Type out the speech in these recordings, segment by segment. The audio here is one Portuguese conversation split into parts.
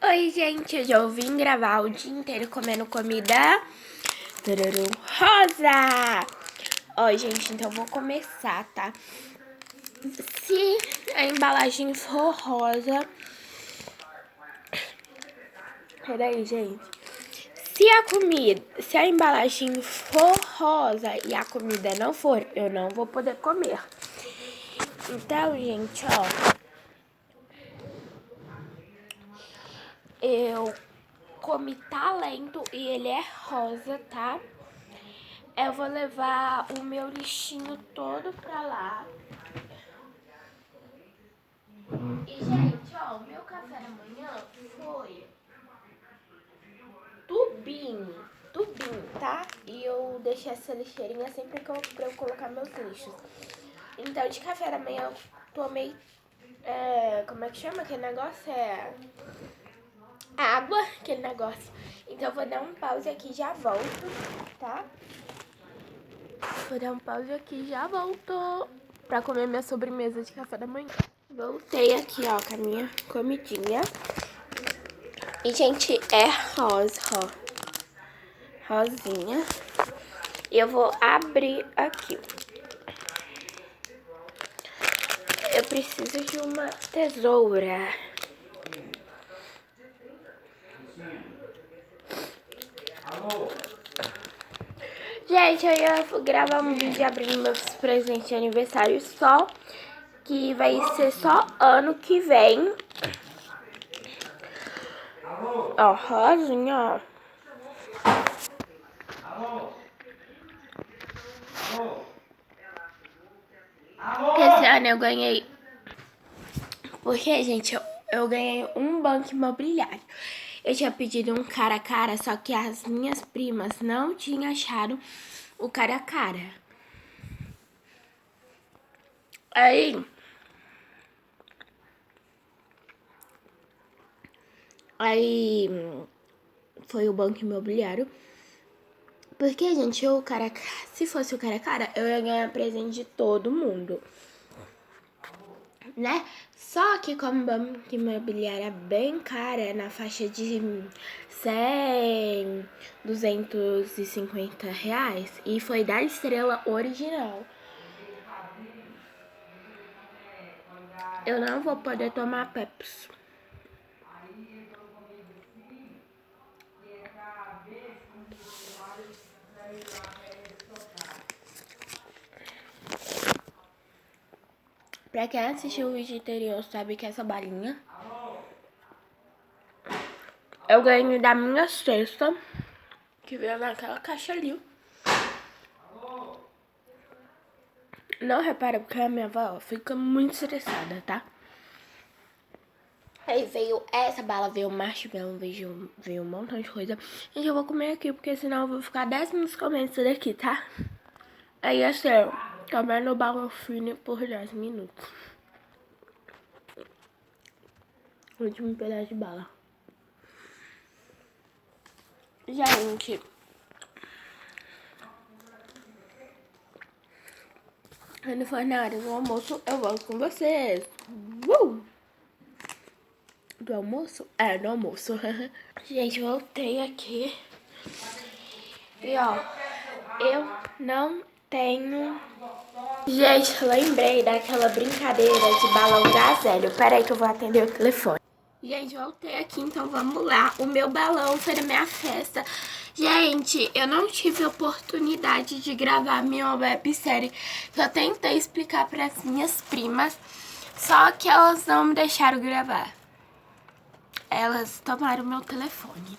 Oi, gente, hoje eu vim gravar o dia inteiro comendo comida rosa. Ó, gente, então eu vou começar, tá? Se a embalagem for rosa... Peraí, gente. Se a embalagem for rosa e a comida não for, eu não vou poder comer. Então, gente, ó... Eu comi talento e ele é rosa, tá? Eu vou levar o meu lixinho todo pra lá. E, gente, ó, o meu café da manhã foi tubinho, tá? E eu deixei essa lixeirinha sempre pra eu colocar meus lixos. Então, de café da manhã eu tomei, como é que chama aquele negócio? Água, aquele negócio. Então, eu vou dar um pause aqui e já volto, tá? Vou dar um pause aqui e já volto pra comer minha sobremesa de café da manhã. Voltei aqui, ó, com a minha comidinha. E, gente, é rosa, ó. Rosinha. E eu vou abrir aqui. Eu preciso de uma tesoura. Gente, eu ia gravar um vídeo abrindo meus presentes de aniversário só, que vai ser só ano que vem. Ó, rosinha, ó. Esse ano eu ganhei... Porque, gente, eu ganhei um banco imobiliário. Eu tinha pedido um cara a cara, só que as minhas primas não tinham achado o cara a cara. Aí foi o banco imobiliário. Porque, gente, se fosse o cara a cara, eu ia ganhar presente de todo mundo, né? Só que como o banco imobiliário é bem caro, é na faixa de 100, 250 reais. E foi da Estrela original. Eu não vou poder tomar Pepsi. Pra quem assistiu o vídeo anterior sabe que essa balinha eu ganhei da minha cesta, que veio naquela caixa ali. Não repara porque a minha avó fica muito estressada, tá? Aí veio essa bala, veio marshmallow, veio um montão de coisa. Gente, eu vou comer aqui, porque senão eu vou ficar 10 minutos comendo isso daqui, tá? Aí assim, comendo bala fine por 10 minutos. Último pedaço de bala. Gente, quando for na hora do almoço, eu volto com vocês. Do almoço? É, do almoço. Gente, voltei aqui. E ó, eu não tenho... Gente, lembrei daquela brincadeira de balão gazelho. Peraí que eu vou atender o telefone. Gente, voltei aqui, então vamos lá. O meu balão foi da minha festa. Gente, eu não tive oportunidade de gravar minha websérie. Eu tentei explicar para as minhas primas, só que elas não me deixaram gravar. Elas tomaram meu telefone.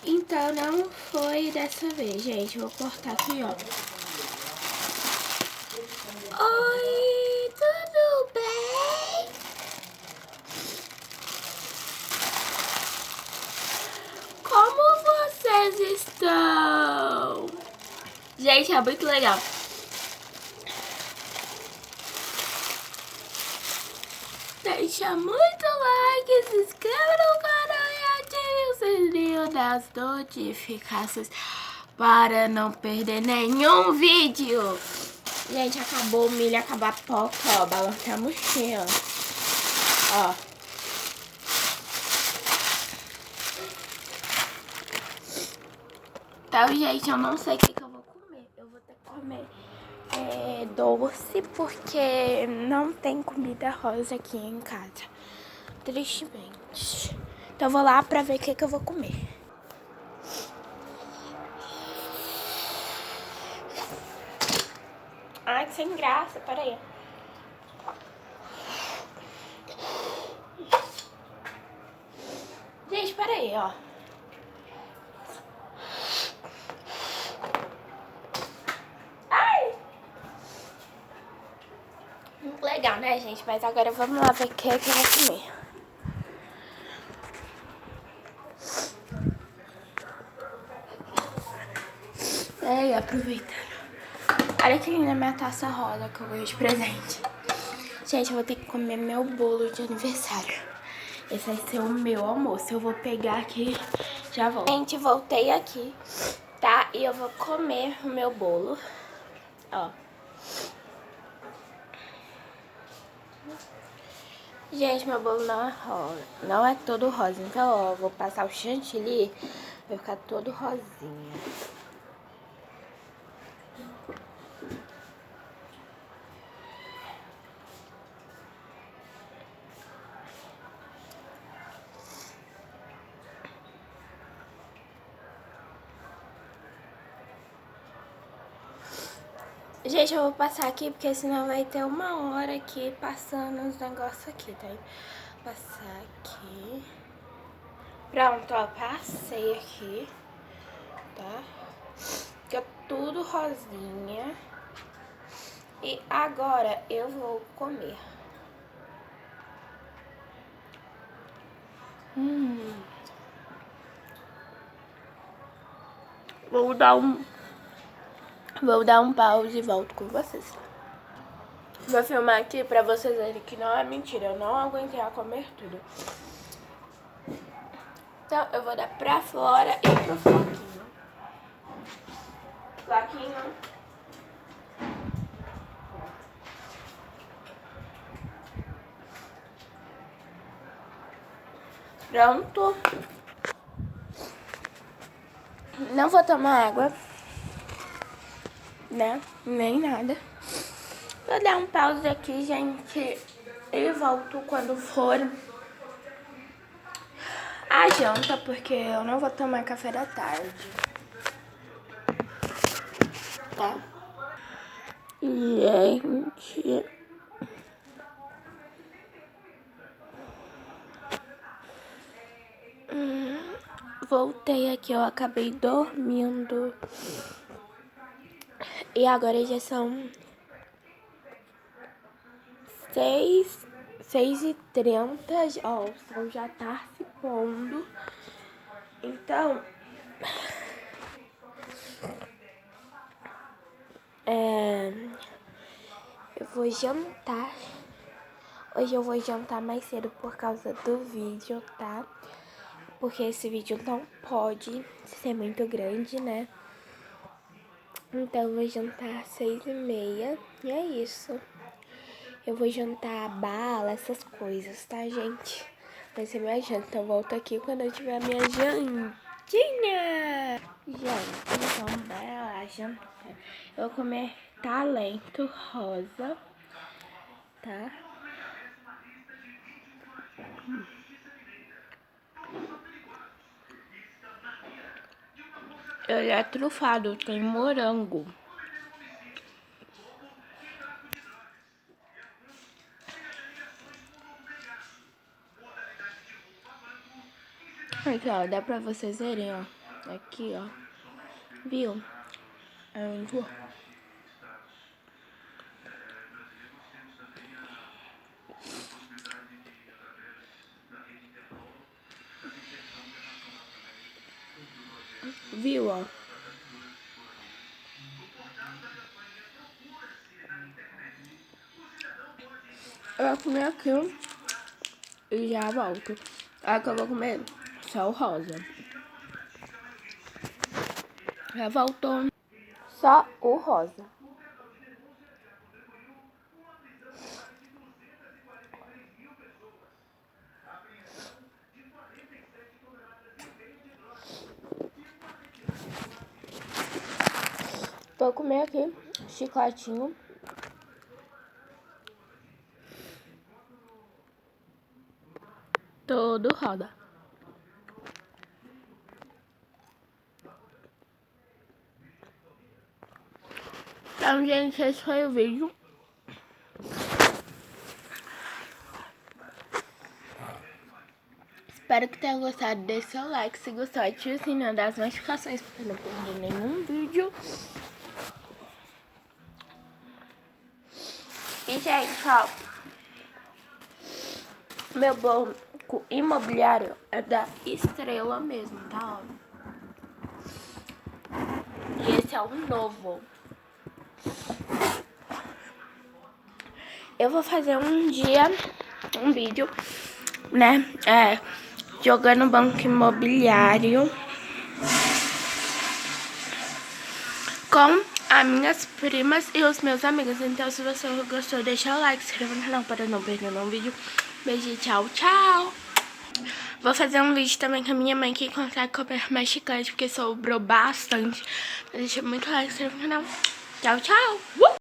Então não foi dessa vez, gente. Vou cortar aqui, ó. Oi, tudo bem? Como vocês estão? Gente, é muito legal. Deixa muito like, se inscreva no canal e ative o sininho das notificações para não perder nenhum vídeo. Gente, acabou o milho, acabou a pipoca, ó, o balão tá murchinho, ó. Então, gente, eu não sei o que eu vou comer. Eu vou ter que comer doce, porque não tem comida rosa aqui em casa. Tristemente. Então, eu vou lá pra ver o que eu vou comer. Ai, que sem graça. Peraí. Gente, peraí, ó. Legal, né, gente? Mas agora vamos lá ver o que eu vou comer. E aí, aproveitando. Olha aqui na minha taça rosa que eu ganhei de presente. Gente, eu vou ter que comer meu bolo de aniversário. Esse vai ser o meu almoço. Eu vou pegar aqui e já volto. Gente, voltei aqui, tá? E eu vou comer o meu bolo. Ó. Gente, meu bolo não é rosa. Não é todo rosa. Então, ó, eu vou passar o chantilly. Vai ficar todo rosinha. Gente, eu vou passar aqui, porque senão vai ter 1 hora aqui passando os negócios aqui, tá? Vou passar aqui. Pronto, ó, passei aqui, tá? Fica tudo rosinha. E agora eu vou comer. Vou dar um pause e volto com vocês. Vou filmar aqui pra vocês verem que não é mentira. Eu não aguentei a comer tudo. Então eu vou dar pra Flora e pro Floquinho. Floquinho. Pronto. Não vou tomar água, né? Nem nada. Vou dar um pause aqui, gente. E volto quando for a janta, porque eu não vou tomar café da tarde. Tá? Gente. Voltei aqui, eu acabei dormindo. E agora já são 6h30. Ó, o sol já tá se pondo. Então, eu vou jantar. Hoje eu vou jantar mais cedo por causa do vídeo, tá? Porque esse vídeo não pode ser muito grande, né? Então eu vou jantar às 6h30. E é isso. Eu vou jantar bala, essas coisas, tá, gente? Vai ser minha janta. Eu volto aqui quando eu tiver a minha jantinha. Gente, então bora lá jantar. Eu vou comer talento rosa, tá? Ele é trufado, tem morango. Aqui, ó, dá pra vocês verem, ó. Aqui, ó. Viu? É muito bom. Viu, ó? Eu vou comer aqui e já volto. Aqui eu vou comer só o rosa. Já voltou. Só o rosa. Vou comer aqui, chicletinho. Todo roda. Então, gente, esse foi o vídeo. Espero que tenham gostado. Deixe seu like se gostou. Ative o sininho das notificações para não perder nenhum vídeo. E, gente, ó, meu banco imobiliário é da Estrela mesmo, tá? E esse é o novo. Eu vou fazer um dia, um vídeo, né, jogando banco imobiliário com as minhas primas e os meus amigos. Então, se você gostou, deixa o like, se inscreva no canal para não perder nenhum vídeo. Beijo, tchau, tchau. Vou fazer um vídeo também com a minha mãe que consegue comer mais chiclete, porque sobrou bastante. Deixa muito like, se inscreva no canal. Tchau, tchau.